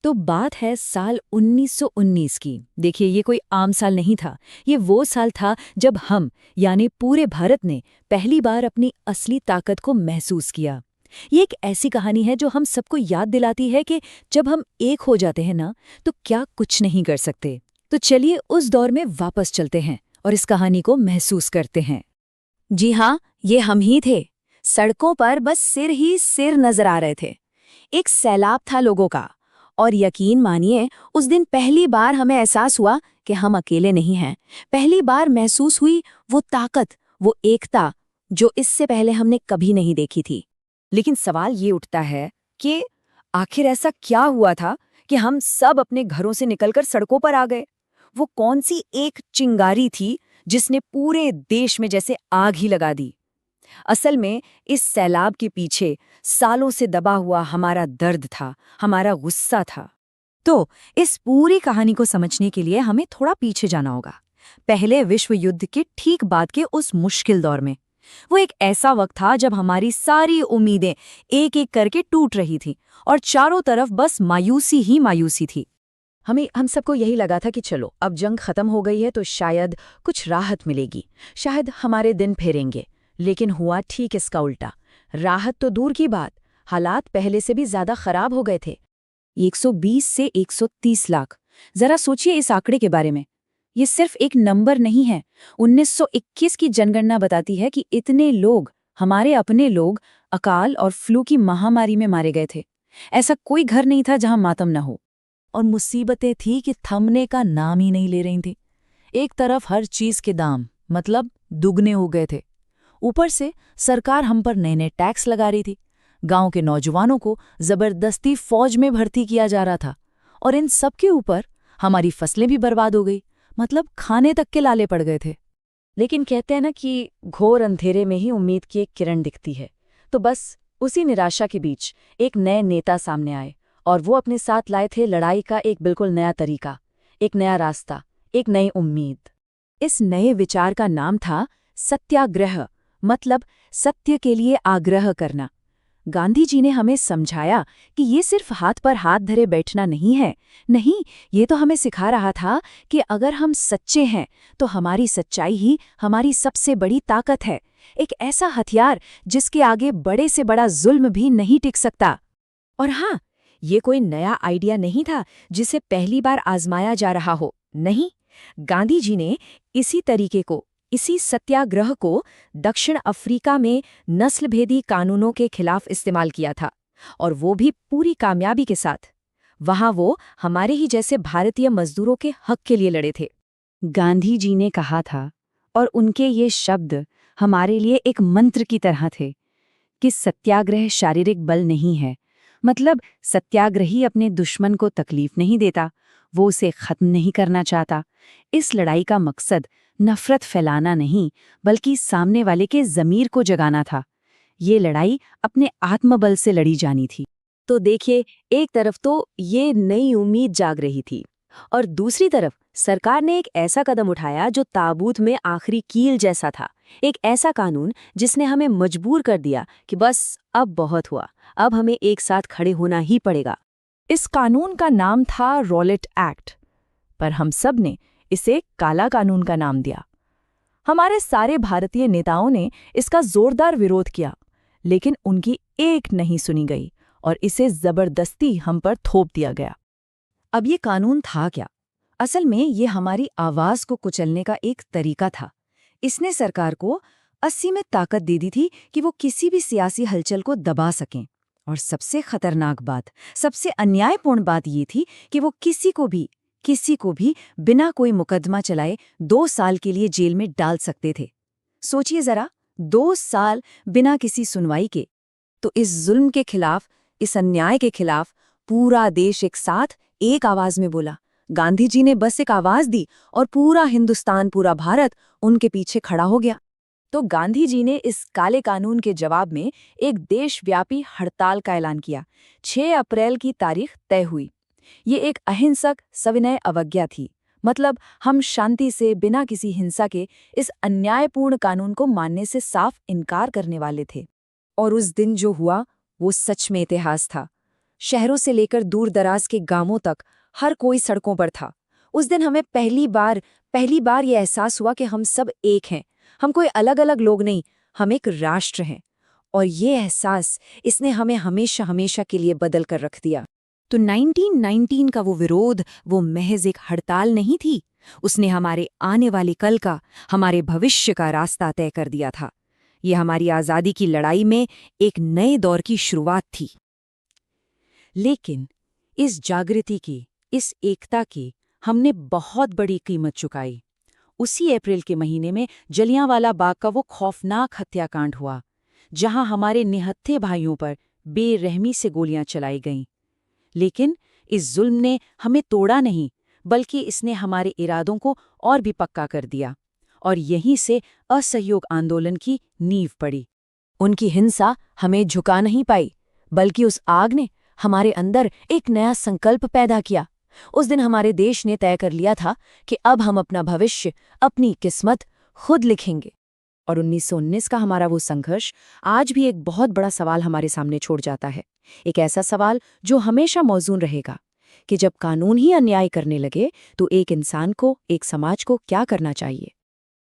तो बात है साल 1919 की। देखिए, ये कोई आम साल नहीं था। ये वो साल था जब हम यानी पूरे भारत ने पहली बार अपनी असली ताकत को महसूस किया। ये एक ऐसी कहानी है जो हम सबको याद दिलाती है कि जब हम एक हो जाते हैं ना, तो क्या कुछ नहीं कर सकते। तो चलिए उस दौर में वापस चलते हैं और इस कहानी को महसूस करते हैं। जी हाँ, ये हम ही थे। सड़कों पर बस सिर ही सिर नजर आ रहे थे। एक सैलाब था लोगों का। और यकीन मानिए, उस दिन पहली बार हमें एहसास हुआ कि हम अकेले नहीं हैं। पहली बार महसूस हुई वो ताकत, वो एकता जो इससे पहले हमने कभी नहीं देखी थी। लेकिन सवाल ये उठता है कि आखिर ऐसा क्या हुआ था कि हम सब अपने घरों से निकलकर सड़कों पर आ गए। वो कौन सी एक चिंगारी थी जिसने पूरे देश में जैसे आग ही लगा दी। असल में इस सैलाब के पीछे सालों से दबा हुआ हमारा दर्द था, हमारा गुस्सा था। तो इस पूरी कहानी को समझने के लिए हमें थोड़ा पीछे जाना होगा, पहले विश्व युद्ध के ठीक बाद के उस मुश्किल दौर में। वो एक ऐसा वक्त था जब हमारी सारी उम्मीदें एक एक करके टूट रही थी और चारों तरफ बस मायूसी ही मायूसी थी। हम सबको यही लगा था कि चलो अब जंग खत्म हो गई है तो शायद कुछ राहत मिलेगी, शायद हमारे दिन फेरेंगे। लेकिन हुआ ठीक इसका उल्टा। राहत तो दूर की बात, हालात पहले से भी ज्यादा खराब हो गए थे। 120 से 130 लाख, जरा सोचिए इस आंकड़े के बारे में। ये सिर्फ एक नंबर नहीं है। 1921 की जनगणना बताती है कि इतने लोग, हमारे अपने लोग, अकाल और फ्लू की महामारी में मारे गए थे। ऐसा कोई घर नहीं था जहां मातम न हो। और मुसीबतें थी कि थमने का नाम ही नहीं ले रही थी। एक तरफ हर चीज के दाम मतलब दुगने हो गए थे, ऊपर से सरकार हम पर नए नए टैक्स लगा रही थी। गांव के नौजवानों को जबरदस्ती फौज में भर्ती किया जा रहा था। और इन सब के ऊपर हमारी फसलें भी बर्बाद हो गई, मतलब खाने तक के लाले पड़ गए थे। लेकिन कहते हैं ना कि घोर अंधेरे में ही उम्मीद की एक किरण दिखती है। तो बस उसी निराशा के बीच एक नए नेता सामने आए, और वो अपने साथ लाए थे लड़ाई का एक बिल्कुल नया तरीका, एक नया रास्ता, एक नई उम्मीद। इस नए विचार का नाम था सत्याग्रह, मतलब सत्य के लिए आग्रह करना। गांधी जी ने हमें समझाया कि ये सिर्फ हाथ पर हाथ धरे बैठना नहीं है। नहीं, ये तो हमें सिखा रहा था कि अगर हम सच्चे हैं तो हमारी सच्चाई ही हमारी सबसे बड़ी ताकत है। एक ऐसा हथियार जिसके आगे बड़े से बड़ा जुल्म भी नहीं टिक सकता। और हाँ, ये कोई नया आइडिया नहीं था जिसे पहली बार आजमाया जा रहा हो। नहीं, गांधी जी ने इसी तरीके को, इसी सत्याग्रह को दक्षिण अफ्रीका में नस्लभेदी कानूनों के खिलाफ इस्तेमाल किया था, और वो भी पूरी कामयाबी के साथ। वहां वो हमारे ही जैसे भारतीय मजदूरों के हक के लिए लड़े थे। गांधी जी ने कहा था, और उनके ये शब्द हमारे लिए एक मंत्र की तरह थे, कि सत्याग्रह शारीरिक बल नहीं है। मतलब सत्याग्रही अपने दुश्मन को तकलीफ नहीं देता, वो उसे खत्म नहीं करना चाहता। इस लड़ाई का मकसद नफरत फैलाना नहीं, बल्कि सामने वाले के ज़मीर को जगाना था। ये लड़ाई अपने आत्मबल से लड़ी जानी थी। तो देखिए, एक तरफ तो ये नई उम्मीद जाग रही थी, और दूसरी तरफ सरकार ने एक ऐसा कदम उठाया जो ताबूत में आखिरी कील जैसा था। एक ऐसा कानून जिसने हमें मजबूर कर दिया कि बस अब बहुत हुआ, अब हमें एक साथ खड़े होना ही पड़ेगा। इस कानून का नाम था रॉलेट एक्ट, पर हम सब ने इसे काला कानून का नाम दिया। हमारे सारे भारतीय नेताओं ने इसका जोरदार विरोध किया, लेकिन उनकी एक नहीं सुनी गई और इसे जबरदस्ती हम पर थोप दिया गया। अब ये कानून था क्या? असल में ये हमारी आवाज को कुचलने का एक तरीका था। इसने सरकार को असीमित ताकत दे दी थी कि वो किसी भी सियासी हलचल को दबा सकें। और सबसे खतरनाक बात, सबसे अन्यायपूर्ण बात ये थी कि वो किसी को भी बिना कोई मुकदमा चलाए 2 साल के लिए जेल में डाल सकते थे। सोचिए जरा, 2 साल बिना किसी सुनवाई के। तो इस जुल्म के खिलाफ, इस अन्याय के खिलाफ पूरा देश एक साथ एक आवाज में बोला। गांधी जी ने बस एक आवाज दी और पूरा हिंदुस्तान, पूरा भारत उनके पीछे खड़ा हो गया। तो गांधी जी ने इस काले कानून के जवाब में एक देशव्यापी हड़ताल का ऐलान किया। 6 अप्रैल की तारीख तय हुई। ये एक अहिंसक सविनय अवज्ञा थी। मतलब हम शांति से, बिना किसी हिंसा के, इस अन्यायपूर्ण कानून को मानने से साफ इनकार करने वाले थे। और उस दिन जो हुआ वो सच में इतिहास था। शहरों से लेकर दूर दराज के गांवों तक हर कोई सड़कों पर था। उस दिन हमें पहली बार ये एहसास हुआ कि हम सब एक हैं। हम कोई अलग अलग लोग नहीं, हम एक राष्ट्र हैं। और ये एहसास, इसने हमें हमेशा हमेशा के लिए बदल कर रख दिया। तो 1919 का वो विरोध, वो महज एक हड़ताल नहीं थी। उसने हमारे आने वाले कल का, हमारे भविष्य का रास्ता तय कर दिया था। ये हमारी आज़ादी की लड़ाई में एक नए दौर की शुरुआत थी। लेकिन इस जागृति की, इस एकता की हमने बहुत बड़ी कीमत चुकाई। उसी अप्रैल के महीने में जलियांवाला बाग का वो खौफनाक हत्याकांड हुआ, जहां हमारे निहत्थे भाइयों पर बेरहमी से गोलियां चलाई गईं। लेकिन इस जुल्म ने हमें तोड़ा नहीं, बल्कि इसने हमारे इरादों को और भी पक्का कर दिया। और यहीं से असहयोग आंदोलन की नींव पड़ी। उनकी हिंसा हमें झुका नहीं पाई, बल्कि उस आग ने हमारे अंदर एक नया संकल्प पैदा किया। उस दिन हमारे देश ने तय कर लिया था कि अब हम अपना भविष्य, अपनी किस्मत खुद लिखेंगे। और 1919 का हमारा वो संघर्ष आज भी एक बहुत बड़ा सवाल हमारे सामने छोड़ जाता है। एक ऐसा सवाल जो हमेशा मौजूद रहेगा कि जब कानून ही अन्याय करने लगे तो एक इंसान को, एक समाज को क्या करना चाहिए।